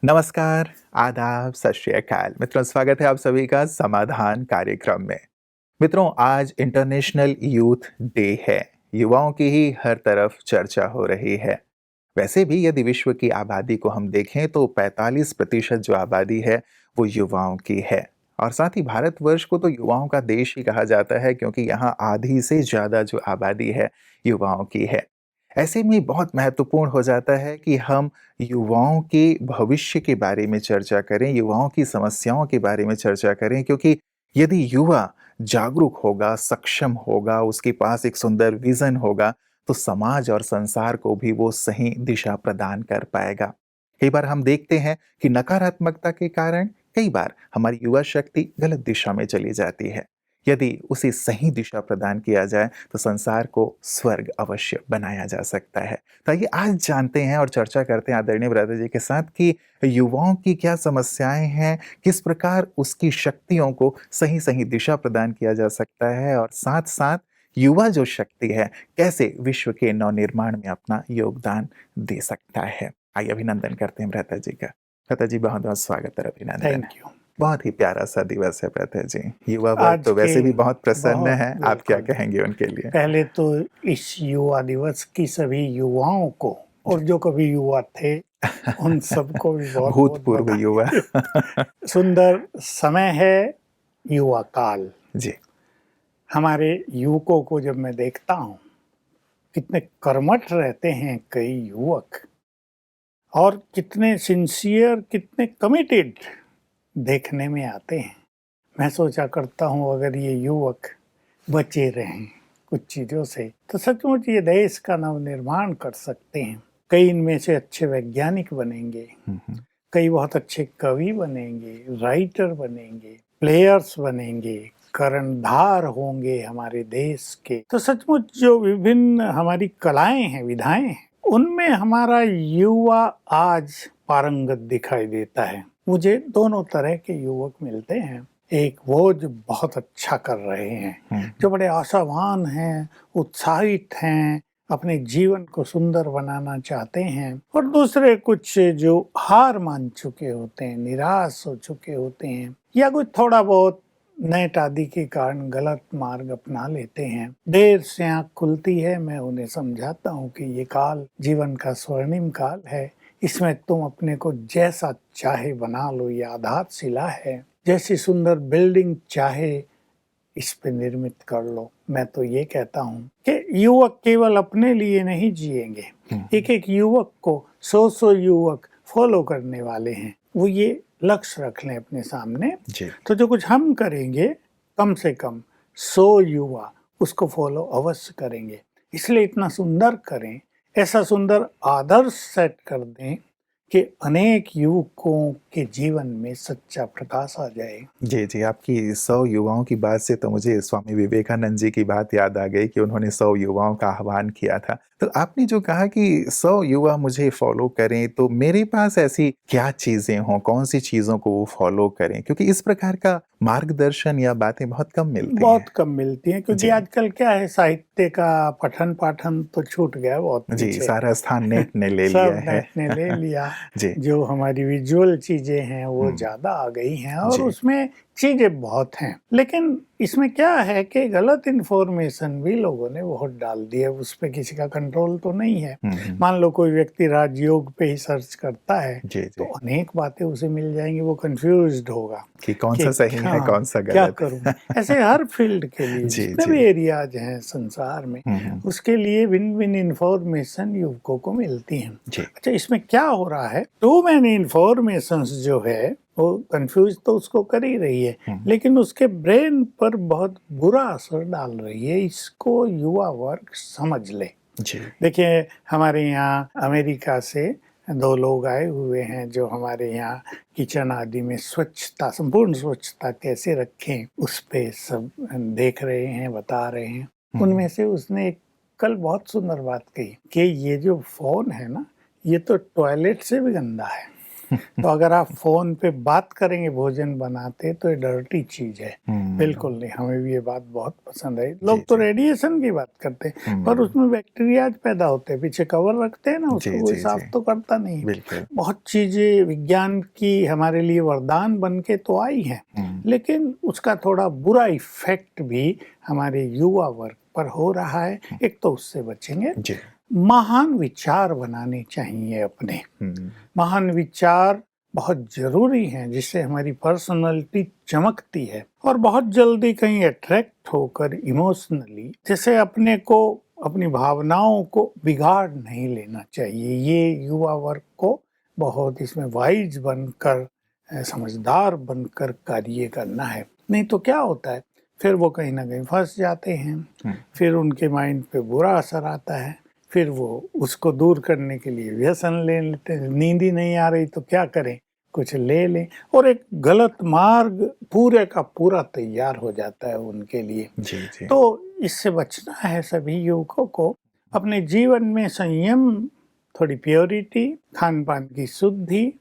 नमस्कार, आदाब, सत श्री अकाल। मित्रों, स्वागत है आप सभी का समाधान कार्यक्रम में। मित्रों, आज इंटरनेशनल यूथ डे है। युवाओं की ही हर तरफ चर्चा हो रही है। वैसे भी यदि विश्व की आबादी को हम देखें तो 45% जो आबादी है वो युवाओं की है। और साथ ही भारतवर्ष को तो युवाओं का देश ही कहा जाता है, क्योंकि यहाँ आधी से ज़्यादा जो आबादी है युवाओं की है। ऐसे में बहुत महत्वपूर्ण हो जाता है कि हम युवाओं के भविष्य के बारे में चर्चा करें, युवाओं की समस्याओं के बारे में चर्चा करें, क्योंकि यदि युवा जागरूक होगा, सक्षम होगा, उसके पास एक सुंदर विज़न होगा, तो समाज और संसार को भी वो सही दिशा प्रदान कर पाएगा। कई बार हम देखते हैं कि नकारात्मकता के कारण कई बार हमारी युवा शक्ति गलत दिशा में चली जाती है। यदि उसे सही दिशा प्रदान किया जाए तो संसार को स्वर्ग अवश्य बनाया जा सकता है। तो आइए आज जानते हैं और चर्चा करते हैं आदरणीय ब्रदर जी के साथ कि युवाओं की क्या समस्याएं हैं, किस प्रकार उसकी शक्तियों को सही-सही दिशा प्रदान किया जा सकता है और साथ-साथ युवा जो शक्ति है, कैसे विश्व के नवनिर्माण में अपना योगदान दे सकता है। आइए अभिनंदन करते हैं भ्राता जी का। भ्राता जी बहुत-बहुत स्वागत और अभिनंदन। Thank you. बहुत ही प्यारा सा दिवस है भ्राता जी। युवा वर्ग आज तो के वैसे भी बहुत प्रसन्न बहुत है, आप क्या बिल्कुल। कहेंगे उनके लिए? पहले तो इस युवा दिवस की सभी युवाओं को और जो कभी युवा थे उन सबको भी बहुत-बहुत भूतपूर्व युवा। बधाई। सुंदर समय है युवा काल। जी, हमारे युवकों को जब मैं देखता हूँ, कितने कर्मठ रहते हैं कई युवक और कितने सिंसियर, कितने कमिटेड देखने में आते हैं। मैं सोचा करता हूँ अगर ये युवक बचे रहें कुछ चीज़ों से तो सचमुच ये देश का नवनिर्माण कर सकते हैं। कई इनमें से अच्छे वैज्ञानिक बनेंगे, कई बहुत अच्छे कवि बनेंगे, राइटर बनेंगे, प्लेयर्स बनेंगे, कर्णधार होंगे हमारे देश के। तो सचमुच जो विभिन्न हमारी कलाएं हैं, विधाएं हैं, उनमें हमारा युवा आज पारंगत दिखाई देता है। मुझे दोनों तरह के युवक मिलते हैं। एक वो जो बहुत अच्छा कर रहे हैं, जो बड़े आशावान हैं, उत्साहित हैं, अपने जीवन को सुंदर बनाना चाहते हैं, और दूसरे कुछ जो हार मान चुके होते हैं, निराश हो चुके होते हैं, या कोई थोड़ा बहुत नेट आदि के कारण गलत मार्ग अपना लेते हैं। देर से आँख खुलती है, मैं उन्हें समझाता हूँ कि ये काल जीवन का स्वर्णिम काल है। इसमें तुम अपने को जैसा चाहे बना लो, ये आधारशिला है। जैसी सुंदर बिल्डिंग चाहे इस पे निर्मित कर लो। मैं तो ये कहता हूँ कि युवक केवल अपने लिए नहीं जिएंगे। एक एक युवक को 100 युवक फॉलो करने वाले हैं। वो ये लक्ष्य रख लें अपने सामने, तो जो कुछ हम करेंगे कम से कम 100 युवा उसको फॉलो अवश्य करेंगे। इसलिए इतना सुंदर करें, ऐसा सुंदर आदर्श सेट कर दें कि अनेक युवकों के जीवन में सच्चा प्रकाश आ जाए। जी, जी, आपकी 100 युवाओं की बात से तो मुझे स्वामी विवेकानंद जी की बात याद आ गई कि उन्होंने 100 युवाओं का आह्वान किया था। तो आपने जो कहा कि 100 युवा मुझे फ़ॉलो करें, तो मेरे पास ऐसी क्या चीज़ें हों, कौन-सी चीज़ों को वो फ़ॉलो करें? क्योंकि इस प्रकार का मार्गदर्शन या बातें बहुत कम मिलती हैं। बहुत कम मिलती हैं, क्योंकि जी, आजकल क्या है, साहित्य का पठन-पाठन तो छूट गया बहुत जी, पीछे। सारा स्थान नेट ने ले लिया सब है। नेट ने ले लिया। जी, जो हमारी विजुअल चीज़ें हैं वो ज़्यादा आ गई हैं और जी, उसमें चीज़ें बहुत हैं। लेकिन इसमें क्या है कि गलत इन्फॉर्मेशन भी लोगों ने बहुत डाल दी है, उस पे किसी का कंट्रोल तो नहीं है। मान लो कोई व्यक्ति राजयोग पे ही सर्च करता है, जी, तो जी, अनेक बातें उसे मिल जाएँगी, वो कन्फ्यूज़्ड होगा कि कि कौन-सा सही है, हाँ, कौन-सा क्या गलत करूँ? है। ऐसे हर फील्ड के लिए जी, जितने जी। भी एरियाज हैं संसार में, उसके लिए भिन्न-भिन्न इन्फॉर्मेशन युवकों को मिलती हैं। जी। अच्छा, इसमें क्या हो रहा है, टू मैनी इन्फॉर्मेशंस जो है वो कंफ्यूज तो उसको कर ही रही है, लेकिन उसके ब्रेन पर बहुत बुरा असर डाल रही है। इसको युवा वर्ग समझ ले। जी, देखिए, हमारे यहाँ अमेरिका से 2 लोग आए हुए हैं जो हमारे यहाँ किचन आदि में स्वच्छता, संपूर्ण स्वच्छता कैसे रखें उस पे सब देख रहे हैं, बता रहे हैं। उनमें से उसने एक कल बहुत सुंदर बात कही कि ये जो फ़ोन है ना, ये तो टॉयलेट से भी गंदा है। तो अगर आप फोन पे बात करेंगे भोजन बनाते तो ये डर्टी चीज है। बिल्कुल नहीं, हमें भी ये बात बहुत पसंद है। लोग तो जी। रेडिएशन की बात करते हैं पर उसमें बैक्टीरिया पैदा होते हैं, पीछे कवर रखते हैं ना, उसको जी कोई जी साफ जी तो करता नहीं। बिल्कुल। बहुत चीजें विज्ञान की हमारे लिए वरदान बन के तो आई हैं, लेकिन उसका थोड़ा बुरा इफेक्ट भी हमारे युवा वर्ग पर हो रहा है। एक तो उससे बचेंगे। जी। महान विचार बनाने चाहिए अपने। महान विचार बहुत जरूरी हैं, जिससे हमारी पर्सनालिटी चमकती है और बहुत जल्दी कहीं अट्रैक्ट होकर इमोशनली, जैसे अपने को, अपनी भावनाओं को बिगाड़ नहीं लेना चाहिए। ये युवा वर्ग को बहुत इसमें वाइज बनकर, समझदार बनकर कार्य करना है। नहीं तो क्या होता है, फिर वो कहीं ना कहीं फंस जाते हैं, फिर उनके माइंड पे बुरा असर आता है, फिर वो उसको दूर करने के लिए व्यसन ले लेते हैं। नींद ही नहीं आ रही तो क्या करें, कुछ ले लें, और एक गलत मार्ग पूरे का पूरा तैयार हो जाता है उनके लिए। जी जी तो इससे बचना है सभी युवकों को। अपने जीवन में संयम, थोड़ी प्योरिटी, खान पान की शुद्धि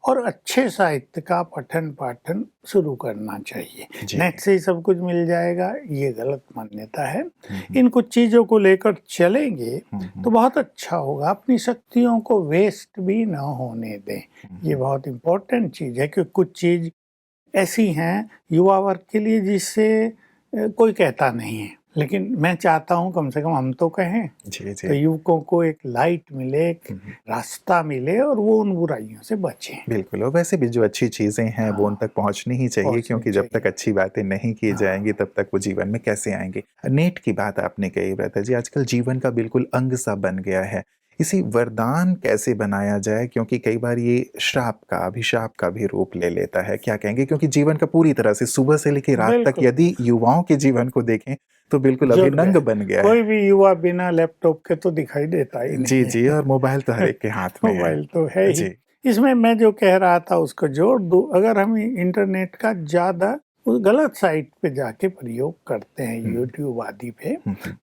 और अच्छे साहित्य का पठन पाठन शुरू करना चाहिए। जी। नेट से ही सब कुछ मिल जाएगा, ये गलत मान्यता है। इन कुछ चीजों को लेकर चलेंगे तो बहुत अच्छा होगा। अपनी शक्तियों को वेस्ट भी न होने दें, ये बहुत इम्पोर्टेंट चीज है। क्योंकि कुछ चीज ऐसी हैं युवा वर्ग के लिए जिससे कोई कहता नहीं है, लेकिन मैं चाहता हूँ कम से कम हम तो कहें। जी तो जी युवकों को एक लाइट मिले, एक रास्ता मिले और वो उन बुराइयों से बचें। बिल्कुल। और वैसे भी जो अच्छी चीज़ें हैं वो उन हाँ, तक पहुँचनी ही चाहिए, पहुंचनी क्योंकि जब तक चाहिए। अच्छी बातें नहीं की जाएँगी तब तक वो जीवन में कैसे आएँगी। नेट की बात आपने कही व्रता जी, आजकल जीवन का बिल्कुल अंग सा बन गया है। इसी वरदान कैसे बनाया जाए, क्योंकि कई बार ये श्राप का, अभिशाप का भी रूप ले लेता है, क्या कहेंगे? क्योंकि जीवन का पूरी तरह से सुबह से लेके रात तक बिल्कुल यदि युवाओं के जीवन को देखें तो बिल्कुल जुड़ अभिनंग गए। बन गया है। कोई भी युवा बिना लैपटॉप के तो दिखाई देता ही जी, नहीं जी, है। और मोबाइल तो हर एक के हाथ में है। मोबाइल तो है ही। जी। इसमें मैं जो कह रहा था उसको जोड़ दूं। अगर हम इंटरनेट का ज्यादा उस गलत साइट पे जाके प्रयोग करते हैं, यूट्यूब आदि पे,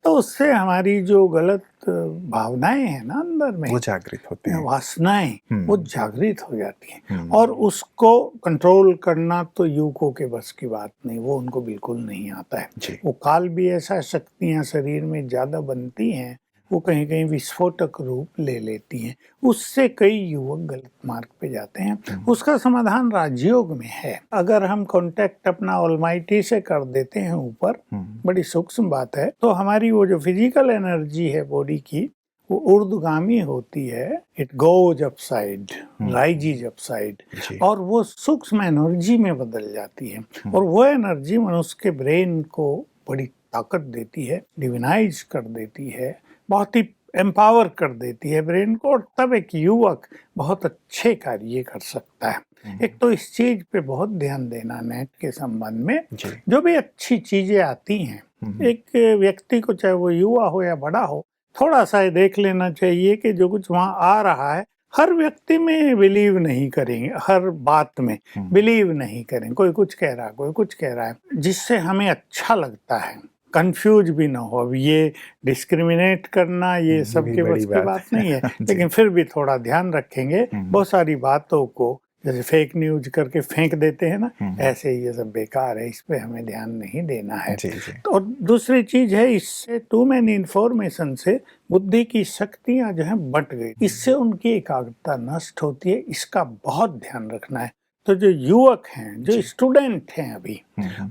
तो उससे हमारी जो गलत भावनाएं हैं ना अंदर में, वो जागृत होते हैं। वासनाएं, वो जागृत हो जाती हैं। और हुँ। उसको कंट्रोल करना तो युवकों के बस की बात नहीं, वो उनको बिल्कुल नहीं आता है। जी। वो काल भी ऐसा, शक्तियां शरीर में ज्यादा बनती हैं, वो कहीं कहीं विस्फोटक रूप ले लेती हैं। उससे कई युवक गलत मार्ग पे जाते हैं। उसका समाधान राजयोग में है। अगर हम कांटेक्ट अपना ऑलमाइटी से कर देते हैं ऊपर, बड़ी सूक्ष्म बात है, तो हमारी वो जो फिजिकल एनर्जी है बॉडी की, वो ऊर्ध्वगामी होती है। इट गोज अपसाइड, राइजिज अपसाइड, जी। और वो सूक्ष्म एनर्जी में बदल जाती है। और वो एनर्जी मनुष्य के ब्रेन को बड़ी ताकत देती है, डिविनाइज कर देती है, बहुत ही एम्पावर कर देती है ब्रेन को। और तब एक युवक बहुत अच्छे कार्य कर सकता है। एक तो इस चीज पे बहुत ध्यान देना नेट के संबंध में। जी। जो भी अच्छी चीजें आती हैं, एक व्यक्ति को, चाहे वो युवा हो या बड़ा हो, थोड़ा सा देख लेना चाहिए कि जो कुछ वहाँ आ रहा है, हर व्यक्ति में बिलीव नहीं करेंगे, हर बात में बिलीव नहीं करें। कोई कुछ कह रहा है, कोई कुछ कह रहा है, जिससे हमें अच्छा लगता है, कंफ्यूज भी ना हो। अब ये डिस्क्रिमिनेट करना ये भी सबके बड़ी बस की बात बात नहीं है, जी। लेकिन फिर भी थोड़ा ध्यान रखेंगे। बहुत सारी बातों को जैसे फेक न्यूज करके फेंक देते हैं ना, ऐसे ही ये सब बेकार है, इस पे हमें ध्यान नहीं देना है। जी, जी। तो और दूसरी चीज है, इससे टू मैनी इन्फॉर्मेशन से बुद्धि की शक्तियां जो है बट गई, इससे उनकी एकाग्रता नष्ट होती है। इसका बहुत ध्यान रखना है। तो जो युवक हैं, जो स्टूडेंट हैं अभी,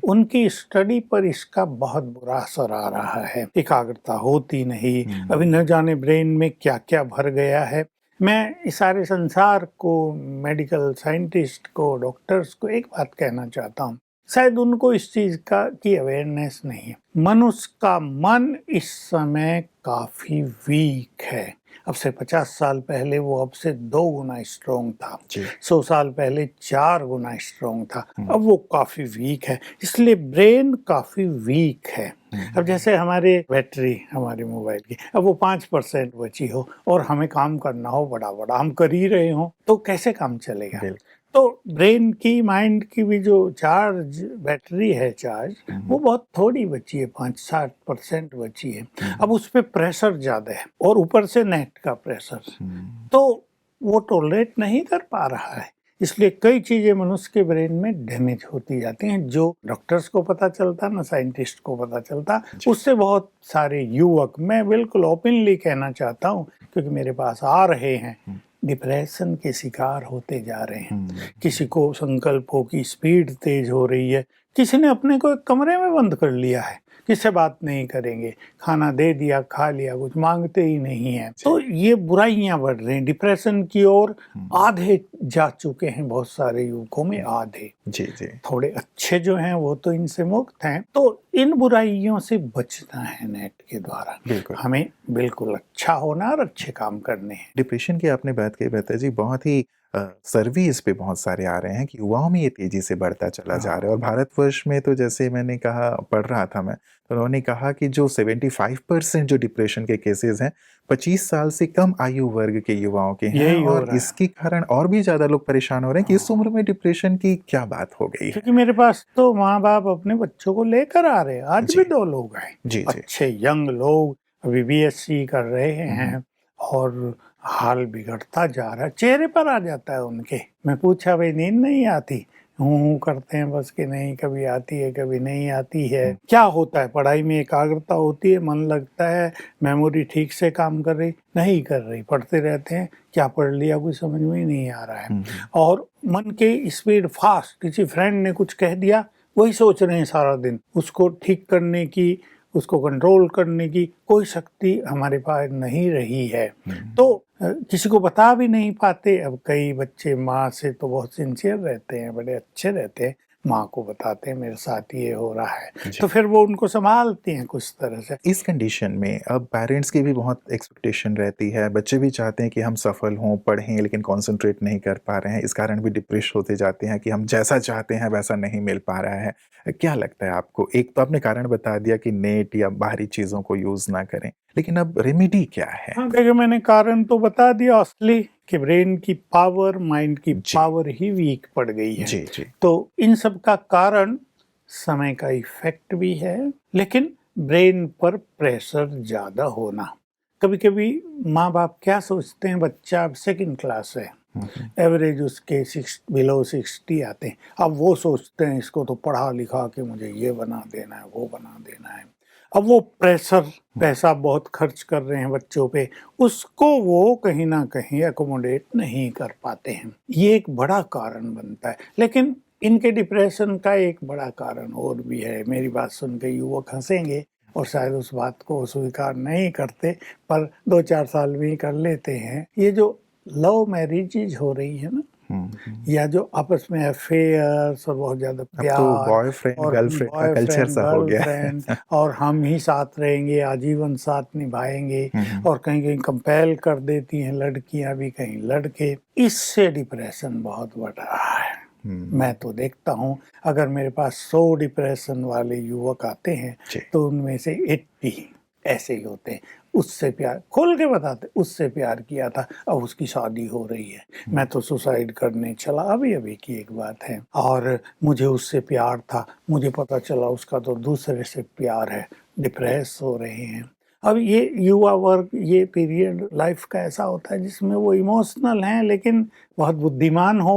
उनकी स्टडी पर इसका बहुत बुरा असर आ रहा है। एकाग्रता होती नहीं, अभी न जाने ब्रेन में क्या क्या भर गया है। मैं इस सारे संसार को, मेडिकल साइंटिस्ट को, डॉक्टर्स को एक बात कहना चाहता हूँ, शायद उनको इस चीज का की अवेयरनेस नहीं है। मनुष्य का मन इस समय काफी वीक है। अब से 50 साल पहले वो अब से 2 गुना स्ट्रोंग था, 100 साल पहले 4 गुना स्ट्रोंग था, अब वो काफी वीक है। इसलिए ब्रेन काफी वीक है। अब जैसे हमारे बैटरी, हमारे मोबाइल की, अब वो 5% बची हो और हमें काम करना हो बड़ा बड़ा, हम कर ही रहे हो, तो कैसे काम चलेगा? तो ब्रेन की, माइंड की भी जो चार्ज, बैटरी है चार्ज, वो बहुत थोड़ी बची है, 5-7% बची है। अब उस पर प्रेशर ज्यादा है और ऊपर से नेट का प्रेशर। तो वो टॉलरेट नहीं कर पा रहा है, इसलिए कई चीजें मनुष्य के ब्रेन में डैमेज होती जाती हैं, जो डॉक्टर्स को पता चलता ना साइंटिस्ट को पता चलता। उससे बहुत सारे युवक, मैं बिल्कुल ओपनली कहना चाहता हूँ क्योंकि मेरे पास आ रहे हैं, डिप्रेशन के शिकार होते जा रहे हैं। किसी को संकल्पों की स्पीड तेज हो रही है, किसी ने अपने को एक कमरे में बंद कर लिया है, किससे बात नहीं करेंगे, खाना दे दिया खा लिया, कुछ मांगते ही नहीं है। तो ये बुराइयां बढ़ रही हैं, डिप्रेशन की ओर आधे जा चुके हैं, बहुत सारे युवकों में आधे। जी जी। थोड़े अच्छे जो हैं वो तो इनसे मुक्त हैं। तो इन बुराइयों से बचना है नेट के द्वारा, बिल्कुल। हमें बिल्कुल अच्छा होना और अच्छे काम करने हैं। डिप्रेशन की आपने बात की बेहतर जी, बहुत ही सर्वे इस पे बहुत सारे आ रहे हैं कि युवाओं में ये तेजी से बढ़ता चला जा रहा है। और भारतवर्ष में तो जैसे मैंने कहा, पढ़ रहा था मैं, तो उन्होंने कहा कि जो 75% जो डिप्रेशन के केसेस हैं 25 साल से कम आयु वर्ग के युवाओं के हैं। यही हो और रहा है। इसके कारण और भी ज्यादा लोग परेशान हो रहे हैं कि इस उम्र में डिप्रेशन की क्या बात हो गई है। क्योंकि मेरे पास तो माँ बाप अपने बच्चों को लेकर आ रहे हैं, आज जी। भी 2 लोग आए, जी जी। अच्छे यंग लोग, अभी बीएससी कर रहे हैं और हाल बिगड़ता जा रहा है, चेहरे पर आ जाता है उनके। मैं पूछा भाई नींद नहीं आती, हूँ करते हैं बस कि नहीं, कभी आती है कभी नहीं आती है। क्या होता है, पढ़ाई में एकाग्रता होती है, मन लगता है, मेमोरी ठीक से काम कर रही नहीं कर रही, पढ़ते रहते हैं, क्या पढ़ लिया कुछ समझ में ही नहीं आ रहा है। और मन के स्पीड फास्ट, किसी फ्रेंड ने कुछ कह दिया वही सोच रहे हैं सारा दिन, उसको ठीक करने की, उसको कंट्रोल करने की कोई शक्ति हमारे पास नहीं रही है। तो किसी को बता भी नहीं पाते। अब कई बच्चे माँ से तो बहुत सिंसियर रहते हैं, बड़े अच्छे रहते हैं, माँ को बताते हैं मेरे साथ ये हो रहा है, तो फिर वो उनको संभालती हैं कुछ तरह से। इस कंडीशन में अब पेरेंट्स की भी बहुत एक्सपेक्टेशन रहती है, बच्चे भी चाहते हैं कि हम सफल हों, पढ़ें, लेकिन कंसंट्रेट नहीं कर पा रहे हैं, इस कारण भी डिप्रेस होते जाते हैं कि हम जैसा चाहते हैं वैसा नहीं मिल पा रहा है। क्या लगता है आपको? एक तो आपने कारण बता दिया कि नेट या बाहरी चीज़ों को यूज़ ना करें, लेकिन अब रेमेडी क्या है? हाँ देखिए, मैंने कारण तो बता दिया असली कि ब्रेन की पावर, माइंड की पावर ही वीक पड़ गई है। जी जी। तो इन सब का कारण समय का इफेक्ट भी है, लेकिन ब्रेन पर प्रेशर ज्यादा होना। कभी कभी माँ बाप क्या सोचते हैं, बच्चा अब सेकंड क्लास है, एवरेज उसके बिलो 60 आते हैं, अब वो सोचते हैं इसको तो पढ़ा लिखा के मुझे ये बना देना है, वो बना देना है। अब वो प्रेशर, पैसा बहुत खर्च कर रहे हैं बच्चों पे, उसको वो कहीं ना कहीं एकोमोडेट नहीं कर पाते हैं। ये एक बड़ा कारण बनता है। लेकिन इनके डिप्रेशन का एक बड़ा कारण और भी है। मेरी बात सुन के युवक हंसेंगे और शायद उस बात को स्वीकार नहीं करते, पर 2-4 साल में ही कर लेते हैं। ये जो लव मैरिजेज हो रही है ना, या जो आपस में अफेयर्स और बहुत ज्यादा अब तो प्यार बॉयफ्रेंड और गर्लफ्रेंड का कल्चर सा हो गया है। गर्लफ्रेंड और हम ही साथ रहेंगे, आजीवन साथ निभाएंगे, और कहीं कहीं कंपेल कर देती हैं लड़कियां भी, कहीं लड़के। इससे डिप्रेशन बहुत बढ़ रहा है। मैं तो देखता हूँ, अगर मेरे पास 100 डिप्रेशन वाले युवक आते हैं तो उनमें से 80 ऐसे ही होते हैं। उससे प्यार, खोल के बताते, उससे प्यार किया था, अब उसकी शादी हो रही है, मैं तो सुसाइड करने चला, अभी अभी की एक बात है, और मुझे उससे प्यार था, मुझे पता चला उसका तो दूसरे से प्यार है, डिप्रेस हो रहे हैं। अब ये युवा वर्ग, ये पीरियड लाइफ का ऐसा होता है जिसमें वो इमोशनल हैं, लेकिन बहुत बुद्धिमान हो,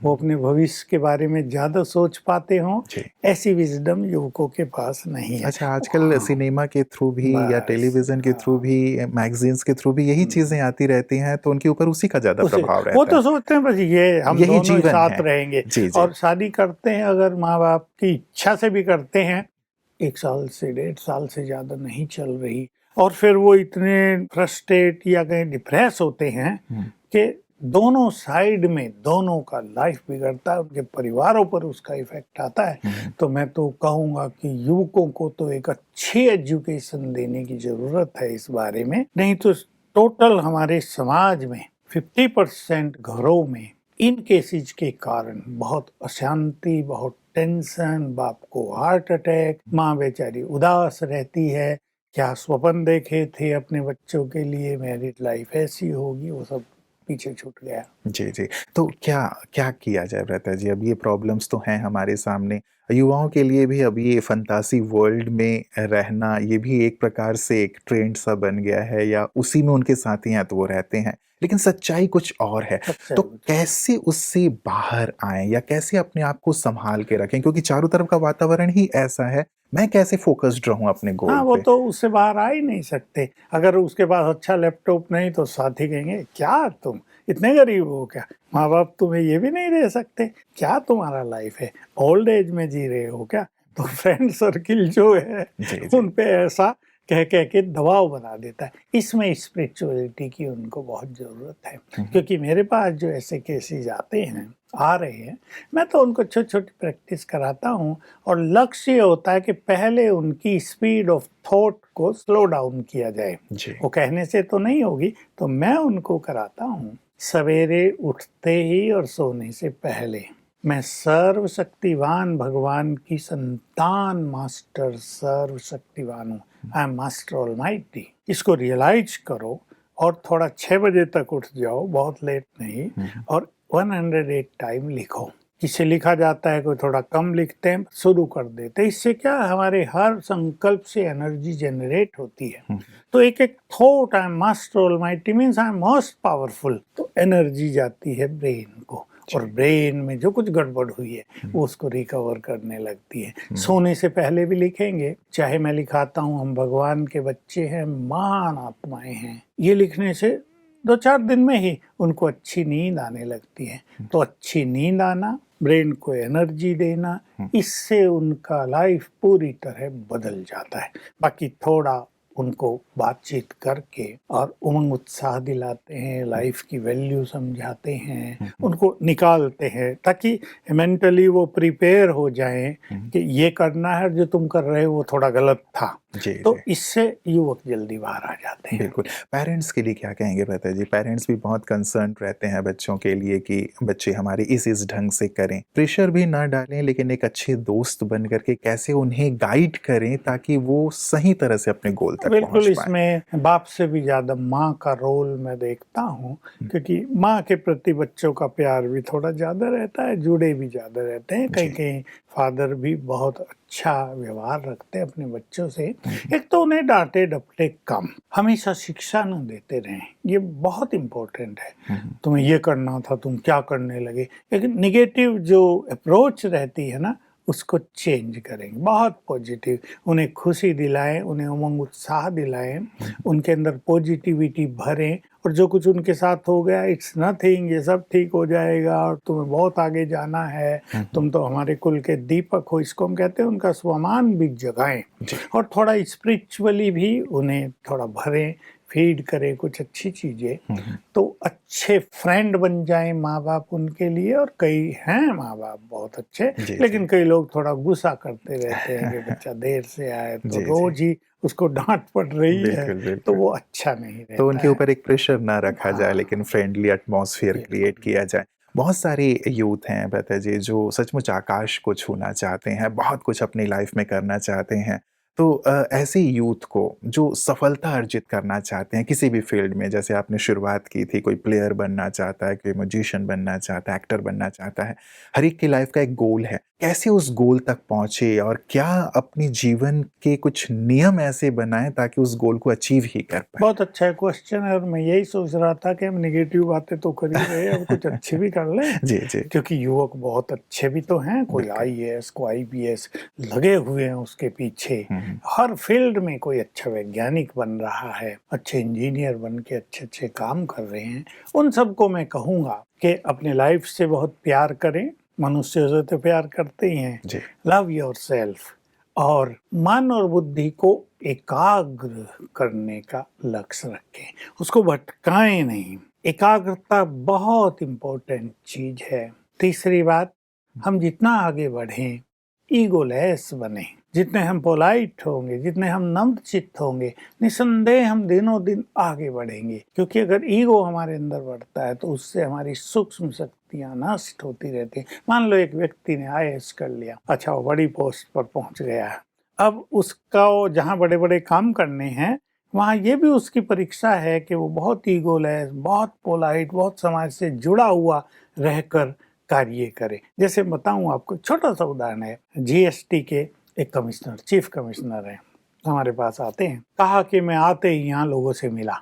वो अपने भविष्य के बारे में ज्यादा सोच पाते हों, ऐसी विजडम युवकों के पास नहीं है। अच्छा, आजकल सिनेमा के थ्रू भी या टेलीविजन के थ्रू भी, मैगजीन्स के थ्रू भी यही चीजें आती रहती हैं, तो उनके ऊपर उसी का ज्यादा प्रभाव रहता है। वो तो सोचते हैं बस ये हम यही दोनों जीवन साथ है। रहेंगे। जी जी। और शादी करते हैं अगर माँ बाप की इच्छा से भी करते हैं, 1 साल से 1.5 साल से ज्यादा नहीं चल रही, और फिर वो इतने फ्रस्ट्रेट या कहीं डिप्रेस होते हैं कि दोनों साइड में दोनों का लाइफ बिगड़ता है, उनके परिवारों पर उसका इफेक्ट आता है। तो मैं तो कहूँगा कि युवकों को तो एक अच्छी एजुकेशन देने की जरूरत है इस बारे में, नहीं तो टोटल हमारे समाज में 50% घरों में इन केसेज के कारण बहुत अशांति, बहुत टेंशन, बाप को हार्ट अटैक, माँ बेचारी उदास रहती है, क्या स्वप्न देखे थे अपने बच्चों के लिए, मैरिड लाइफ ऐसी होगी, वो सब पीछे छूट गया। जी जी। तो क्या क्या किया जाए ब्रता जी? अब ये प्रॉब्लम्स तो हैं हमारे सामने, युवाओं के लिए भी अब ये फंतासी वर्ल्ड में रहना, ये भी एक प्रकार से एक ट्रेंड सा बन गया है, या उसी में उनके साथी हैं तो वो रहते हैं। लेकिन सच्चाई कुछ और है। सच्चाई तो कुछ। कैसे उससे बाहर आएँ या कैसे अपने आप को सँभाल के रखें? क्योंकि चारों तरफ का वातावरण ही ऐसा है, मैं कैसे फ़ोकस्ड रहूँ अपने हाँ, गोल वो पे? तो उससे बाहर आ ही नहीं सकते। अगर उसके पास अच्छा लैपटॉप नहीं तो साथी कहेंगे, "क्या तुम इतने गरीब हो क्या? माँ-बाप तुम्हें ये भी नहीं दे सकते? क्या तुम्हारा लाइफ़ है? ओल्ड एज में जी रहे हो क्या?" तो फ्रेंड सर्किल जो है जी, जी। उन पे ऐसा कह के दबाव बना देता है। इसमें स्पिरिचुअलिटी की उनको बहुत ज़रूरत है, हुँ, हुँ। क्योंकि मेरे पास जो ऐसे केसेज़ आते हैं, आ रहे हैं, मैं तो उनको छोटी-छोटी प्रैक्टिस कराता हूँ और लक्ष्य ये होता है कि पहले उनकी स्पीड ऑफ थॉट को स्लो डाउन किया जाए। जी। वो कहने से तो नहीं होगी, तो मैं उनको कराता हूँ सवेरे उठते ही और सोने से पहले। मैं सर्वशक्तिवान भगवान की संतान मास्टर सर्वशक्तिवान हूँ। I am master almighty. इसको रियलाइज करो और थोड़ा 6 बजे तक उठ जाओ, बहुत लेट नहीं, हुँ, हुँ। और 108 टाइम लिखो। किसे लिखा जाता है, कोई थोड़ा कम लिखते हैं, शुरू कर देते हैं। इससे क्या है, हमारे हर संकल्प से एनर्जी जनरेट होती है। हुँ, तो एक-एक thought, I am master almighty means I am most powerful, तो एनर्जी जाती है ब्रेन को और जी। ब्रेन में जो कुछ गड़बड़ हुई है हुँ, वो उसको रिकवर करने लगती है। हुँ। सोने से पहले भी लिखेंगे, चाहे मैं लिखाता हूँ हम भगवान के बच्चे हैं, महान आत्माएं हैं। ये लिखने से 2-4 दिन में ही उनको अच्छी नींद आने लगती है। तो अच्छी नींद आना, ब्रेन को एनर्जी देना, हुँ। इससे उनका लाइफ पूरी तरह बदल जाता है। बाकी थोड़ा उनको बातचीत करके और उमंग उत्साह दिलाते हैं, लाइफ की वैल्यू समझाते हैं, हुँ, हुँ। उनको निकालते हैं ताकि मेंटली वो प्रिपेयर हो जाएं हुँ। कि ये करना है, जो तुम कर रहे हो वो थोड़ा गलत था। जी, तो जी। इससे युवक जल्दी बाहर आ जाते हैं। बिल्कुल। पेरेंट्स के लिए क्या कहेंगे भ्राता जी? पेरेंट्स भी बहुत कंसर्न्ड रहते हैं बच्चों के लिए कि बच्चे हमारे इस ढंग से करें। प्रेशर भी ना डालें लेकिन एक अच्छे दोस्त बन कर के कैसे उन्हें गाइड करें ताकि वो सही तरह से अपने गोल तक पहुँच बिल्कुल, पाएँ? इसमें बाप से भी ज़्यादा माँ का रोल मैं देखता हूँ, हुँ। क्योंकि माँ के प्रति बच्चों का प्यार भी थोड़ा ज़्यादा रहता है, जुड़े भी ज़्यादा रहते हैं। जी। कहीं-कहीं फादर भी बहुत अच्छा व्यवहार रखते हैं अपने बच्चों से। हुँ, हुँ। एक तो उन्हें डाँटे-डपटे कम, हमेशा शिक्षा ना देते रहें, ये बहुत इम्पोर्टेंट है। हुँ, हुँ। तुम्हें ये करना था, तुम क्या करने लगे? लेकिन नेगेटिव जो अप्रोच रहती है ना, उसको चेंज करेंगे, बहुत पॉजिटिव। उन्हें खुशी दिलाएँ, उन्हें उमंग उत्साह दिलाएँ, हुँ, उनके अंदर पॉजिटिविटी भरें और जो कुछ उनके साथ हो गया, इट्स नथिंग, ये सब ठीक हो जाएगा और तुम्हें बहुत आगे जाना है, हुँ, हुँ। तुम तो हमारे कुल के दीपक हो, इसको हम कहते हैं। उनका स्वाभिमान भी जगाएँ जी। और थोड़ा स्पिरिचुअली भी उन्हें थोड़ा भरें, फीड करें कुछ अच्छी चीज़ें, हुँ, हुँ। तो अच्छे फ्रेंड बन जाएँ माँ-बाप उनके लिए। और कई हैं माँ-बाप बहुत अच्छे, जी, जी। लेकिन कई लोग थोड़ा गुस्सा करते रहते हैं कि बच्चा देर से आए तो जी, जी। रोज़ ही उसको डाँट पड़ रही है, बिल्कुल, तो बिल्कुल। वो अच्छा नहीं तो रहता उनके है। ऊपर एक प्रेशर ना रखा जाए हाँ, लेकिन फ्रेंडली एटमॉस्फेयर क्रिएट बिल्कुल। किया जाए। बहुत सारे यूथ हैं भ्राता जी जो सचमुच आकाश को छूना चाहते हैं, बहुत कुछ अपनी लाइफ में करना चाहते हैं। तो ऐसे यूथ को जो सफलता अर्जित करना चाहते हैं किसी भी फ़ील्ड में जैसे आपने शुरुआत की थी, कोई प्लेयर बनना चाहता है, कोई म्यूजिशियन बनना चाहता है, एक्टर बनना चाहता है। हर एक की लाइफ का एक गोल है। कैसे उस गोल तक पहुँचे और क्या अपने जीवन के कुछ नियम ऐसे बनाएँ ताकि उस गोल को अचीव ही कर पाएँ? बहुत अच्छा क्वेश्चन है और मैं यही सोच रहा था कि हम नेगेटिव बातें तो कर ही रहे हैं, अब कुछ अच्छे भी कर लें। जी, जी। क्योंकि युवक बहुत अच्छे भी तो हैं, कोई बिल्कुल। आईएएस, कोई आईपीएस लगे हुए हैं उसके पीछे। हुँ, हुँ। हर फील्ड में कोई अच्छा वैज्ञानिक बन रहा है, अच्छे इंजीनियर बन के अच्छे-अच्छे काम कर रहे हैं। उन सबको मैं कहूँगा कि अपनी लाइफ से बहुत प्यार करें, मनुष्यों से तो प्यार करते ही हैं। जी। लव योरसेल्फ और मन और बुद्धि को एकाग्र करने का लक्ष्य रखें, उसको भटकाएं नहीं। एकाग्रता बहुत इम्पोर्टेंट चीज है। तीसरी बात, हम जितना आगे बढ़ें, ईगोलेस बने, जितने हम पोलाइट होंगे, जितने हम नम्र चित्त होंगे, निसंदेह हम दिनों दिन आगे बढ़ेंगे। क्योंकि अगर ईगो हमारे अंदर बढ़ता है तो उससे हमारी सूक्ष्म शक्तियां नष्ट होती रहती हैं। मान लो एक व्यक्ति ने आईएएस कर लिया, अच्छा वो बड़ी पोस्ट पर पहुंच गया है, अब उसका वो जहाँ बड़े-बड़े काम करने हैं, वहाँ ये भी उसकी परीक्षा है कि वो बहुत ईगोलेस, बहुत पोलाइट, बहुत समाज से जुड़ा हुआ रहकर कार्य करे। जैसे बताऊँ आपको, छोटा-सा उदाहरण है, जीएसटी के एक कमिश्नर, चीफ कमिश्नर हैं, हमारे पास आते हैं। कहा कि मैं आते ही यहाँ लोगों से मिला,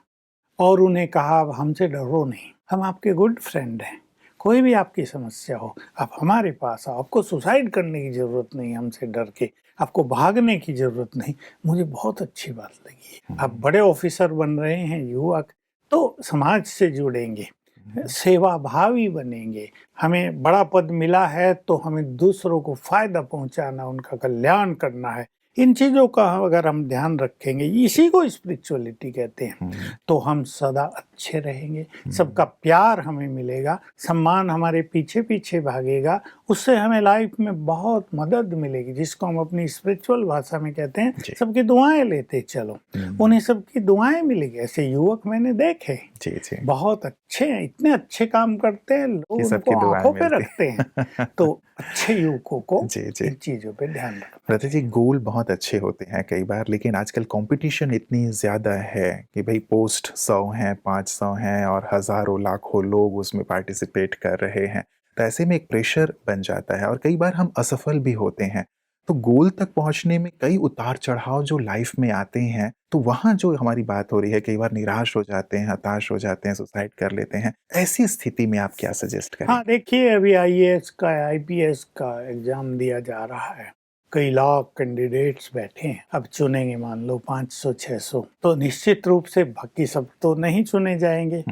और उन्हें कहा अब हमसे डरो नहीं, हम आपके गुड फ्रेंड हैं, कोई भी आपकी समस्या हो आप हमारे पास आओ, आपको सुसाइड करने की जरूरत नहीं, हमसे डर के आपको भागने की जरूरत नहीं। मुझे बहुत अच्छी बात लगी। आप बड़े ऑफिसर बन रहे हैं युवक, तो समाज से जुड़ेंगे, सेवा भावी बनेंगे, हमें बड़ा पद मिला है तो हमें दूसरों को फायदा पहुंचाना, उनका कल्याण करना है। इन चीजों का अगर हम ध्यान रखेंगे, इसी को स्पिरिचुअलिटी कहते हैं, तो हम सदा अच्छे रहेंगे, सबका प्यार हमें मिलेगा, सम्मान हमारे पीछे पीछे भागेगा, उससे हमें लाइफ में बहुत मदद मिलेगी, जिसको हम अपनी स्पिरिचुअल भाषा में कहते हैं सबकी दुआएं लेते चलो, उन्हें सबकी दुआएं मिलेगी। ऐसे युवक मैंने देखे जी बहुत अच्छे हैं, इतने अच्छे काम करते हैं, लोग उनको आंखों पे रखते हैं। तो अच्छे युवकों को इन चीजों पे ध्यान रखना। रता जी, गोल बहुत अच्छे होते हैं कई बार, लेकिन आजकल कंपटीशन इतनी ज़्यादा है कि भाई पोस्ट 100 हैं, 500 हैं और हज़ारों लाखों लोग उसमें पार्टिसिपेट कर रहे हैं, तो ऐसे में एक प्रेशर बन जाता है और कई बार हम असफल भी होते हैं। तो गोल तक पहुंचने में कई उतार चढ़ाव जो लाइफ में आते हैं, तो वहाँ जो हमारी बात हो रही है, कई बार निराश हो जाते हैं, हताश हो जाते हैं, सुसाइड कर लेते हैं। ऐसी स्थिति में आप क्या सजेस्ट करें? हाँ, देखिए अभी IAS का IPS का एग्जाम दिया जा रहा है, कई लाख कैंडिडेट्स बैठे हैं, अब चुनेंगे मान लो 500-600, तो निश्चित रूप से बाकी सब तो नहीं चुने जाएंगे।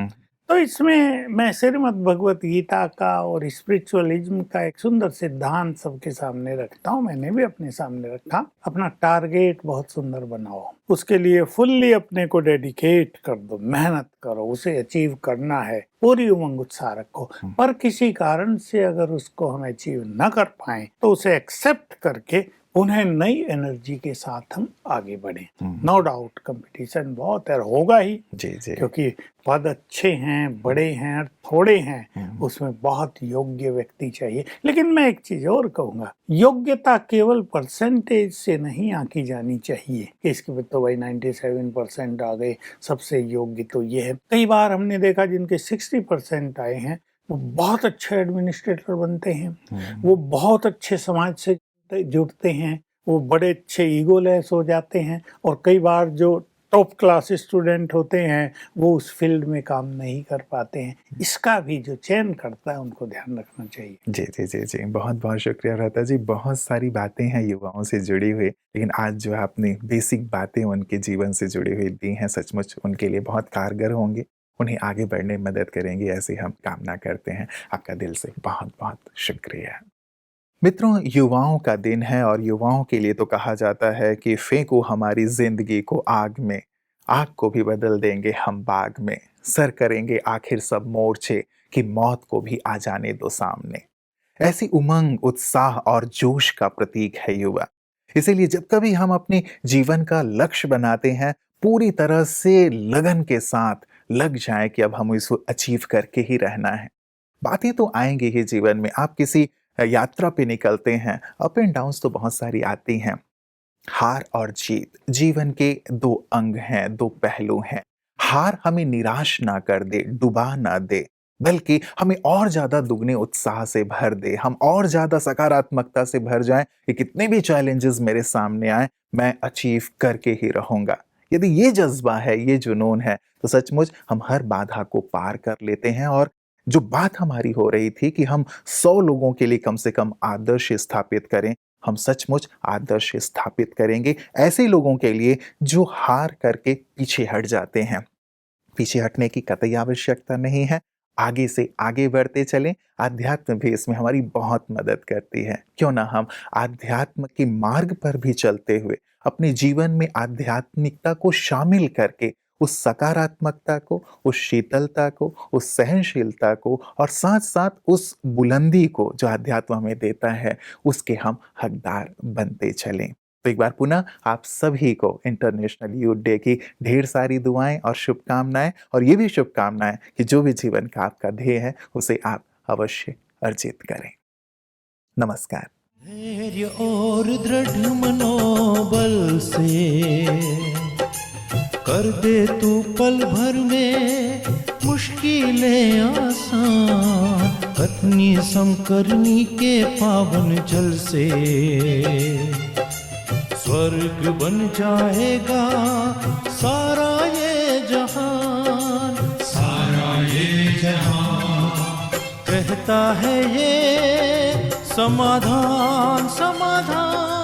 तो इसमें मैं श्रीमद् भगवत गीता का और स्पिरिचुअलिज्म का एक सुंदर सिद्धांत सबके सामने रखता हूँ, मैंने भी अपने सामने रखा। अपना टारगेट बहुत सुंदर बनाओ, उसके लिए फुल्ली अपने को डेडिकेट कर दो, मेहनत करो, उसे अचीव करना है, पूरी उमंग उत्साह रखो। पर किसी कारण से अगर उसको हम अचीव न कर पाए तो उसे एक्सेप्ट करके उन्हें नई एनर्जी के साथ हम आगे बढ़े। नो डाउट कंपटीशन बहुत है, होगा ही, क्योंकि पद अच्छे हैं, बड़े हैं, थोड़े हैं, उसमें बहुत योग्य व्यक्ति चाहिए। लेकिन मैं एक चीज और कहूंगा, योग्यता केवल परसेंटेज से नहीं आंकी जानी चाहिए कि इसके तो भाई 97% आ गए, सबसे योग्य तो ये है। कई बार हमने देखा जिनके 60% आए हैं वो बहुत अच्छे एडमिनिस्ट्रेटर बनते हैं, वो बहुत अच्छे समाज से जुड़ते हैं, वो बड़े अच्छे ईगोलेस हो जाते हैं, और कई बार जो टॉप क्लास स्टूडेंट होते हैं वो उस फील्ड में काम नहीं कर पाते हैं। इसका भी जो चयन करता है उनको ध्यान रखना चाहिए। जी, बहुत बहुत शुक्रिया रता जी। बहुत सारी बातें हैं युवाओं से जुड़ी हुई, लेकिन आज जो आपने बेसिक बातें उनके जीवन से जुड़ी हुई दी हैं, सचमुच उनके लिए बहुत कारगर होंगे, उन्हें आगे बढ़ने में मदद करेंगे, ऐसी हम कामना करते हैं। आपका दिल से बहुत बहुत शुक्रिया। मित्रों, युवाओं का दिन है और युवाओं के लिए तो कहा जाता है कि फेंको हमारी जिंदगी को आग में, आग को भी बदल देंगे हम बाग में, सर करेंगे आखिर सब मोर्चे कि मौत को भी आ जाने दो सामने। ऐसी उमंग, उत्साह और जोश का प्रतीक है युवा। इसीलिए जब कभी हम अपने जीवन का लक्ष्य बनाते हैं, पूरी तरह से लगन के साथ लग जाएं कि अब हम इसको अचीव करके ही रहना है। बातें तो आएंगी ही जीवन में, आप किसी यात्रा पे निकलते हैं, अप एंड डाउन्स तो बहुत सारी आती हैं। हार और जीत जीवन के दो अंग हैं, दो पहलू हैं। हार हमें निराश ना कर दे, डुबा ना दे, बल्कि हमें और ज्यादा दुगने उत्साह से भर दे, हम और ज्यादा सकारात्मकता से भर जाएं कि कितने भी चैलेंजेस मेरे सामने आए, मैं अचीव करके ही रहूंगा। यदि ये जज्बा है, ये जुनून है, तो सचमुच हम हर बाधा को पार कर लेते हैं। और जो बात हमारी हो रही थी कि हम 100 लोगों के लिए कम से कम आदर्श स्थापित करें, हम सचमुच आदर्श स्थापित करेंगे ऐसे लोगों के लिए जो हार करके पीछे हट जाते हैं। पीछे हटने की कतई आवश्यकता नहीं है, आगे से आगे बढ़ते चलें। आध्यात्म भी इसमें हमारी बहुत मदद करती है। क्यों ना हम आध्यात्म के मार्ग पर भी चलते हुए अपने जीवन में आध्यात्मिकता को शामिल करके उस सकारात्मकता को, उस शीतलता को, उस सहनशीलता को और साथ साथ उस बुलंदी को जो अध्यात्म हमें देता है, उसके हम हकदार बनते चलें। तो एक बार पुनः आप सभी को इंटरनेशनल यूथ डे की ढेर सारी दुआएं और शुभकामनाएं, और ये भी शुभकामनाएं कि जो भी जीवन का आपका ध्येय है उसे आप अवश्य अर्जित करें। नमस्कार। धैर्य और दृढ़ मनोबल से कर दे तू पल भर में मुश्किलें आसान, कतनी समकरनी के पावन जल से स्वर्ग बन जाएगा सारा ये जहां। कहता है ये समाधान समाधान।